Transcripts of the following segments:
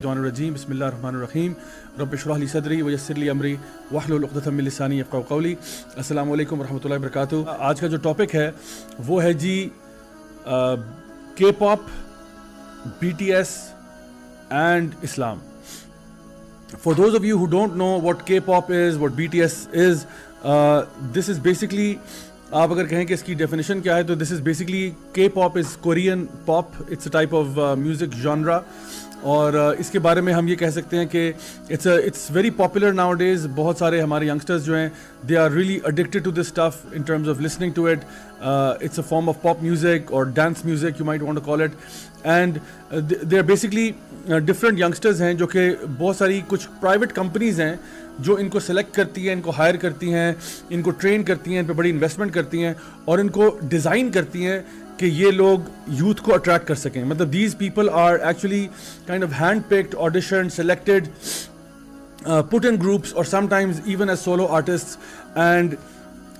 الرجیم بسم اللہ الرحمن الرحیم رب اشرح لی صدری ویسر لی امری واحلل عقدۃ من لسانی یفقہوا قولی. السلام علیکم ورحمۃ اللہ وبرکاتہ. آج کا جو ٹاپک ہے وہ ہے جی K pop, B T S and Islam. For those of you who don't know what K-pop is, what BTS is, this is basically, آپ اگر کہیں کہ اس کی ڈیفینیشن کیا ہے تو this is basically K-pop is Korean pop. It's a type of music genre. اور اس کے بارے میں ہم یہ کہہ سکتے ہیں کہ it's very popular nowadays. بہت سارے ہمارے ینگسٹرز جو ہیں they are really addicted to this stuff in terms of listening to it. It's a form of pop music اور dance music you might want to call it. And they are basically different youngsters ہیں جو کہ بہت ساری کچھ private companies ہیں جو ان کو سلیکٹ کرتی ہیں, ان کو ہائر کرتی ہیں, ان کو ٹرین کرتی ہیں, ان پہ بڑی انویسٹمنٹ کرتی ہیں اور ان کو ڈیزائن کرتی ہیں کہ یہ لوگ یوتھ کو اٹریکٹ کر سکیں. مطلب these people are actually kind of hand picked, audition, selected, put in groups اور sometimes even as solo artist, and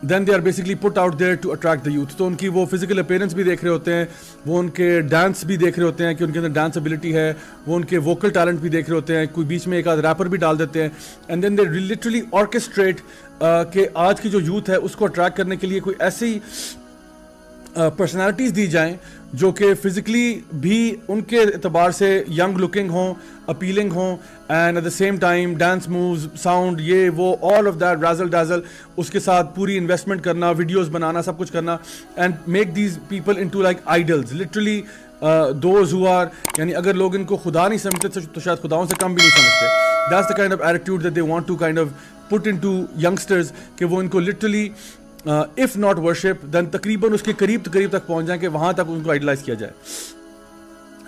then they are basically put out there to attract the youth. تو ان کی وہ physical appearance بھی دیکھ رہے ہوتے ہیں, وہ ان کے ڈانس بھی دیکھ رہے ہوتے ہیں کہ ان کے اندر ڈانس ابیلٹی ہے, وہ ان کے ووکل ٹیلنٹ بھی دیکھ رہے ہوتے ہیں, کوئی بیچ میں ایک آدھ ریپر بھی ڈال دیتے ہیں. اینڈ دین دے لٹرلی آرکیسٹریٹ کہ آج کی جو یوتھ ہے اس کو اٹریکٹ کرنے کے لیے کوئی ایسی پرسنالٹیز دی جائیں جو کہ فزیکلی بھی ان کے اعتبار سے ینگ لکنگ ہوں, اپیلنگ ہوں, and at the same time dance moves, sound, یہ وہ all of that razzle dazzle, اس کے ساتھ پوری انویسٹمنٹ کرنا, ویڈیوز بنانا, سب کچھ کرنا, and make these people into like idols. Literally those who are, یعنی اگر لوگ ان کو خدا نہیں سمجھتے تو شاید خداؤں سے کم بھی نہیں سمجھتے. That's the kind of attitude that they want to kind of put into youngsters کہ وہ ان کو literally if not worship then تقریباً اس کے قریب تک پہنچ جائیں کہ وہاں تک ان کو آئیڈلائز کیا جائے.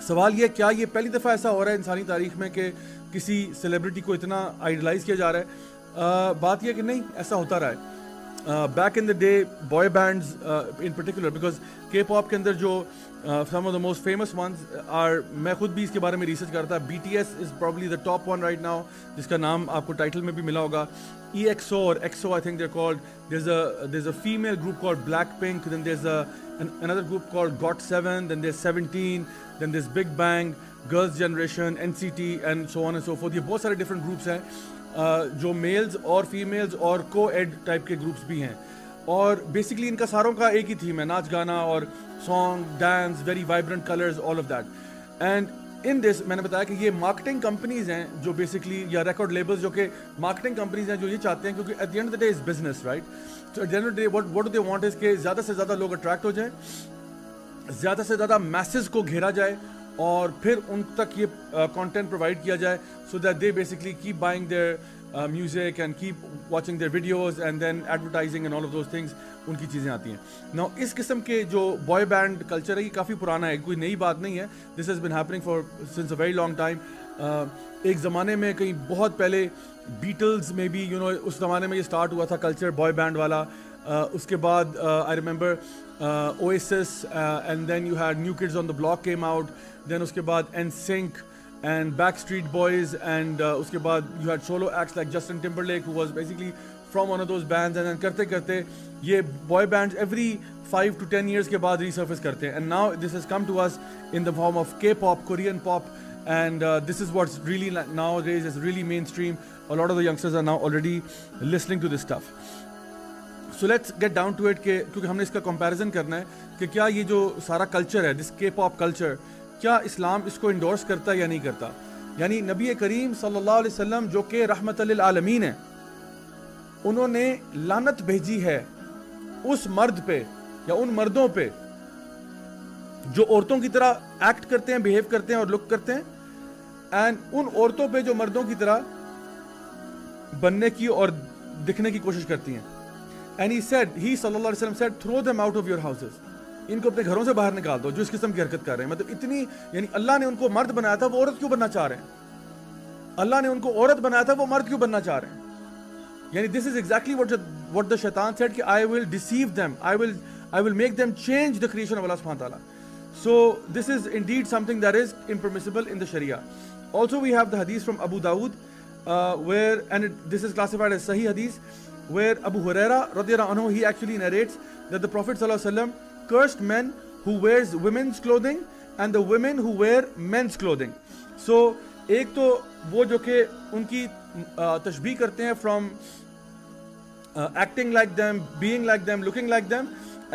سوال یہ کیا یہ پہلی دفعہ ایسا ہو رہا ہے انسانی تاریخ میں کہ کسی سیلیبریٹی کو اتنا آئیڈلائز کیا جا رہا ہے؟ بات یہ کہ نہیں, ایسا ہوتا رہا ہے. Back in the day boy bands in particular, because کے پاپ کے اندر جو some of the most famous ones are, میں خود بھی اس کے بارے میں ریسرچ کرتا. BTS is probably the top one right now, جس کا نام آپ کو ٹائٹل میں بھی ملا ہوگا. EXO or EXO I think they're called. There's a female group called Blackpink, then there's another group called GOT7, then there's 17, then there's Big Bang, Girls' Generation, NCT and so on and so forth. یہ بہت سارے different groups ہیں جو meals اور females اور کو-ایڈ type کے groups بھی ہیں, اور بیسکلی ان کا ساروں کا ایک ہی تھیم ہے, ناچ گانا اور song, dance, very vibrant colours, all of that. And in this میں نے بتایا کہ یہ مارکیٹنگ کمپنیز ہیں جو بیسکلی, یا ریکارڈ لیبلز جو کہ مارکیٹنگ کمپنیز ہیں جو یہ چاہتے ہیں, کیونکہ at the end of the day is business, right. تو at the end of the day what do they want is کہ زیادہ سے زیادہ لوگ اٹریکٹ ہو جائیں, زیادہ سے زیادہ میسز کو گھیرا جائے اور پھر ان تک یہ کانٹینٹ پرووائڈ کیا جائے, so that they basically keep buying their music and keep watching their videos and then advertising and all of those things. ان کی چیزیں آتی ہیں. Now اس قسم کے جو بوائے بینڈ کلچر ہے یہ کافی پرانا ہے, کوئی نئی بات نہیں ہے. This has been happening for since a very long time. ایک زمانے میں کہیں بہت پہلے بیٹلز میں بھی اس زمانے میں یہ اسٹارٹ ہوا تھا کلچر بوائے بینڈ والا. اس کے بعد I remember Oasis and then you had New Kids on the Block came out, then اس کے بعد NSYNC and Backstreet Boys, and اس کے بعد you had solo acts like Justin Timberlake who was basically from one of those bands, and then کرتے کرتے یہ boy bands every 5 to 10 years کے بعد resurface کرتے ہیں, and now this has come to us in the form of K-pop, Korean pop, and this is what's really nowadays is really mainstream. A lot of the youngsters are now already listening to this stuff. So let's get down to it کہ کیونکہ ہم نے اس کا comparison کرنا ہے کہ کیا یہ جو سارا کلچر ہے, this K-pop culture, کیا اسلام اس کو انڈورس کرتا ہے یا نہیں کرتا. یعنی نبی کریم صلی اللہ علیہ وسلم جو کہ رحمت للعالمین ہیں, انہوں نے لعنت بھیجی ہے اس مرد پہ یا ان مردوں پہ جو عورتوں کی طرح ایکٹ کرتے ہیں, بیہیو کرتے ہیں اور لک کرتے ہیں, اینڈ ان عورتوں پہ جو مردوں کی طرح بننے کی اور دکھنے کی کوشش کرتی ہیں. اینڈ ہی صلی اللہ علیہ وسلم said, throw them out of your houses. ان کو اپنے گھروں سے باہر نکال دو جو اس قسم کی حرکت کر رہے ہیں. مطلب اتنی, یعنی اللہ نے ان کو مرد بنایا تھا, وہ عورت کیوں بننا چاہ رہے ہیں؟ اللہ نے ان کو عورت بنایا تھا, وہ مرد کیوں بننا چاہ رہے ہیں؟ یعنی this is exactly what the shaitan said کہ I will deceive them, I will make them change the creation of Allah subhanahu wa ta'ala. So this is indeed something that is impermissible in the Sharia. Also we have the hadith from Abu Dawood where, and this is classified as Sahih hadith, where Abu Huraira radiyallahu anhu, he actually narrates that the Prophet sallallahu alaihi wasallam cursed men who wears women's clothing and the women who wear men's clothing. So ایک تو وہ جو کہ ان کی تشبیہ کرتے ہیں from acting like them, being like them, looking like them,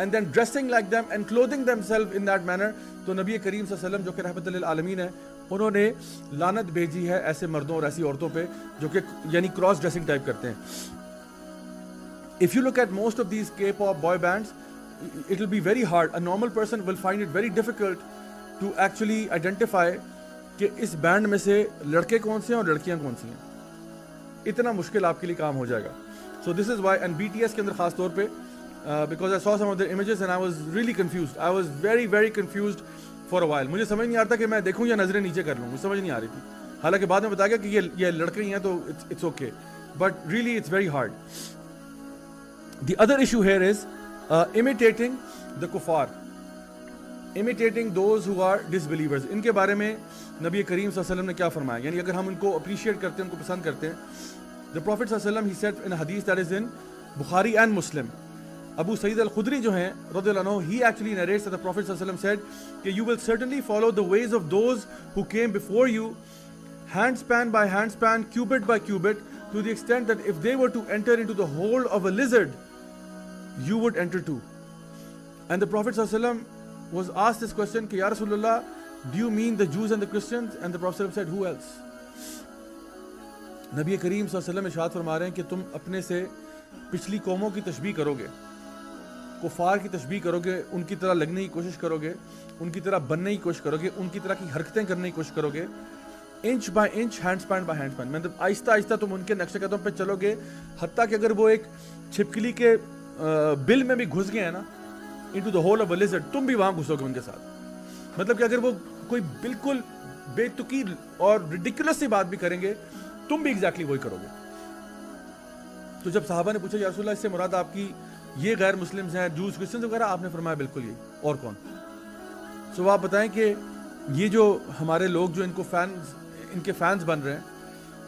and then dressing like them and clothing themselves in that manner. تو نبی کریم صلی اللہ علیہ وسلم جو کہ رحمت للعالمین ہے, انہوں نے لعنت بھیجی ہے ایسے مردوں اور ایسی عورتوں پہ جو کہ یعنی کراس ڈریسنگ ٹائپ کرتے ہیں. If you look at most of these K-pop boy bands, it will be very hard. A normal person will find it very difficult to actually identify کہ اس بینڈ میں سے لڑکے کون سے ہیں اور لڑکیاں کون سی ہیں. اتنا مشکل آپ کے لیے کام ہو جائے گا. So this is why, and BTS کے اندر خاص طور پہ because I saw some of their images and I was really confused. I was very very confused for a while. مجھے سمجھ نہیں آتا کہ میں دیکھوں یا نظریں نیچے کر لوں, مجھے سمجھ نہیں آ رہی تھی. حالانکہ بعد میں بتایا گیا کہ یہ لڑکے ہی ہیں تو it's okay, but really it's very hard. The other issue here is imitating the kuffar, imitating those who are disbelievers. ان کے بارے میں نبی کریم صلی اللہ علیہ وسلم نے کیا فرمایا, یعنی اگر ہم ان کو اپریشیٹ کرتے ہیں, ان کو پسند کرتے ہیں. The Prophet صلی اللہ علیہ وسلم, he said in a hadith that is in Bukhari and Muslim, Abu Sa'id al-Khudri جو ہیں رضی اللہ عنہ, he actually narrates that the Prophet صلی اللہ علیہ وسلم said کہ you will certainly follow the ways of those who came before you, handspan by handspan, cubit by cubit, to the extent that if they were to enter into the hole of a lizard, you would enter too. And the Prophet صلی اللہ علیہ وسلم was asked this question کہ یا رسول اللہ, do you mean the Jews and the Christians? And the Prophet صلی اللہ علیہ وسلم said, who else? نبی کریم صلی اللہ علیہ وسلم ارشاد فرما رہے ہیں کہ تم اپنے سے پچھلی قوموں کی تشبیہ کرو گے, کفار کی تشبیہ کرو گے, ان کی طرح لگنے کی کوشش کرو گے, ان کی طرح بننے کی کوشش کرو گے, ان کی طرح کی حرکتیں کرنے کی کوشش کرو گے, inch by inch, hand span by hand span, مطلب آہستہ آہستہ تم ان کے نقش قدم پہ چلو گے, حتیٰ کہ اگر وہ ایک چھپکلی کے بل میں بھی گھس گئے ہیں نا, into the whole of a lizard, تم بھی وہاں گھسو گے ان کے ساتھ. مطلب کہ اگر وہ کوئی بالکل بے تکی اور ریڈیکولس سی بات بھی کریں گے, تم بھی ایگزیکٹلی وہی کرو گے. تو جب صحابہ نے پوچھا یا رسول اللہ اس سے مراد آپ کی یہ غیر مسلمز ہیں, جوز کرسچنز وغیرہ, آپ نے فرمایا بالکل یہی, اور کون. سو آپ بتائیں کہ یہ جو ہمارے لوگ جو ان کو فینز, ان کے فینز بن رہے ہیں,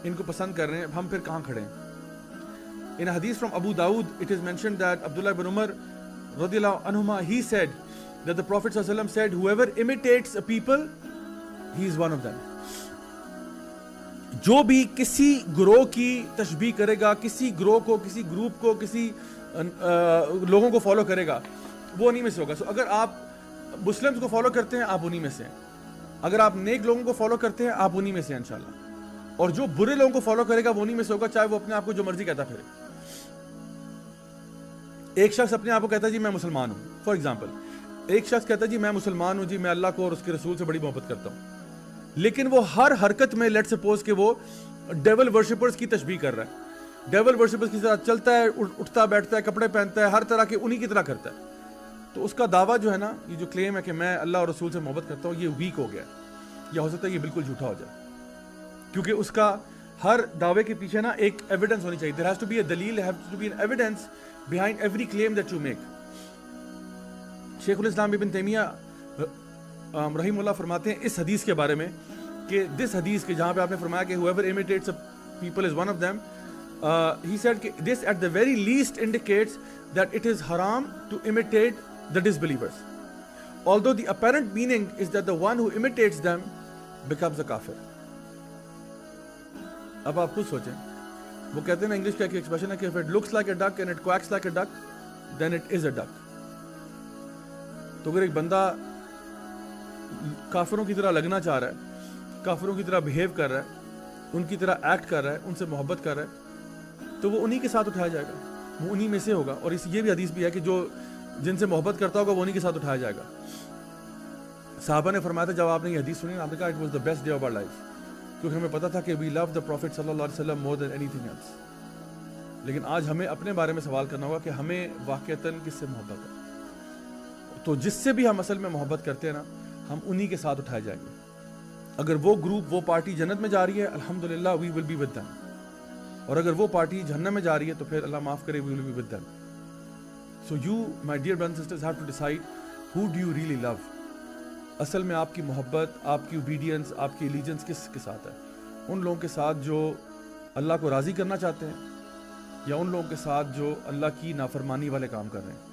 ان کو پسند کر رہے ہیں, ہم پھر کہاں کھڑے ہیں. In a hadith from Abu Dawud, it is mentioned that Abdullah ibn Umar radiyallahu anhuma, he said that the Prophet sallallahu alaihi wasallam said, whoever imitates a people, he is one of them. جو بھی کسی گروہ کی تشبیہ کرے گا, کسی گروہ کو, کسی گروپ کو, کسی لوگوں کو فالو کرے گا, وہ انہی میں سے ہوگا. سو اگر آپ مسلمز کو فالو کرتے ہیں, آپ انہی میں سے ہیں. اگر آپ نیک لوگوں کو فالو کرتے ہیں, آپ انہی میں سے ہیں انشاءاللہ. اور جو برے لوگوں کو فالو کرے گا, وہ انہی میں سے ہوگا, چاہے وہ اپنے آپ کو جو مرضی کہتا پھرے. ایک شخص اپنے آپ کو کہتا ہے جی میں مسلمان ہوں, فار ایگزامپل ایک شخص کہتا ہے جی میں مسلمان ہوں, جی میں اللہ کو اور اس کے رسول سے بڑی محبت کرتا ہوں, لیکن وہ ہر حرکت میں لیٹ سپوز کہ وہ ڈیول ورشپرز کی تشبیہ کر رہا ہے, ڈیول ورشپرز کی طرح چلتا ہے, اٹھتا بیٹھتا ہے, کپڑے پہنتا ہے, ہر طرح کے انہی کی طرح کرتا ہے. تو اس کا دعویٰ جو ہے نا, یہ جو کلیم ہے کہ میں اللہ اور رسول سے محبت کرتا ہوں, یہ ویک ہو گیا ہے, یا ہو سکتا ہے یہ بالکل جھوٹا ہو جائے, کیونکہ اس کا ہر دعوے کے پیچھے نا ایک ایویڈنس ہونی چاہیے. there has to be a دلیل, there has to be an evidence behind every claim that you make. شیخ الاسلام ابن تیمیہ رحمہ اللہ فرماتے ہیں اس حدیث کے بارے میں کہ دس حدیث کے جہاں پہ آپ نے فرمایا کہ whoever imitates a people is one of them, he said کہ this at the very least indicates that it is haram to imitate the disbelievers, although the apparent meaning is that the one who imitates them becomes a kafir. اب آپ خود سوچیں, وہ کہتے ہیں نا English کا ایک ایکسپریشن ہے کہ if it looks like a duck and it quacks like a duck, then it is a duck. تو اگر ایک بندہ کافروں کی طرح لگنا چاہ رہا ہے, کافروں کی طرح بہیو کر رہا ہے, ان کی طرح ایکٹ کر رہا ہے, ان سے محبت کر رہا ہے, تو وہ انہی کے ساتھ اٹھایا جائے گا, وہ انہی میں سے ہوگا. اور یہ بھی حدیث بھی ہے کہ جو جن سے محبت کرتا ہوگا وہ انہی کے ساتھ اٹھایا جائے گا. صحابہ نے فرمایا تھا جب آپ نے یہ حدیث سنی, آپ نے کہا it was the best day of our life, کیونکہ ہمیں پتا تھا کہ وی لو دا پروفٹ صلی اللہ علیہ وسلم مور دین اینی تھنگ ایلس. لیکن آج ہمیں اپنے بارے میں سوال کرنا ہوگا کہ ہمیں واقعتاً کس سے محبت ہے. تو جس سے بھی ہم اصل میں محبت کرتے ہیں نا, ہم انہی کے ساتھ اٹھائے جائیں گے. اگر وہ گروپ, وہ پارٹی جنت میں جا رہی ہے, الحمدللہ وی ول بی ود دیم. اور اگر وہ پارٹی جہنم میں جا رہی ہے تو پھر اللہ معاف کرے, we will be with them. So you my dear brothers and sisters have to decide who do you really love. اصل میں آپ کی محبت, آپ کی اوبیڈینس, آپ کی ایلیجنس کس کے ساتھ ہے؟ ان لوگوں کے ساتھ جو اللہ کو راضی کرنا چاہتے ہیں, یا ان لوگوں کے ساتھ جو اللہ کی نافرمانی والے کام کر رہے ہیں؟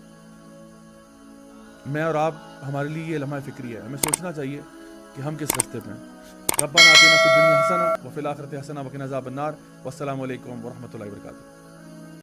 میں اور آپ, ہمارے لیے یہ لمحہ فکری ہے, ہمیں سوچنا چاہیے کہ ہم کس راستے پہ ہیں. ربنا آتنا فی الدنیا حسنہ وفی الآخرۃ حسنہ وقنا عذاب النار، والسلام علیکم ورحمۃ اللہ وبرکاتہ.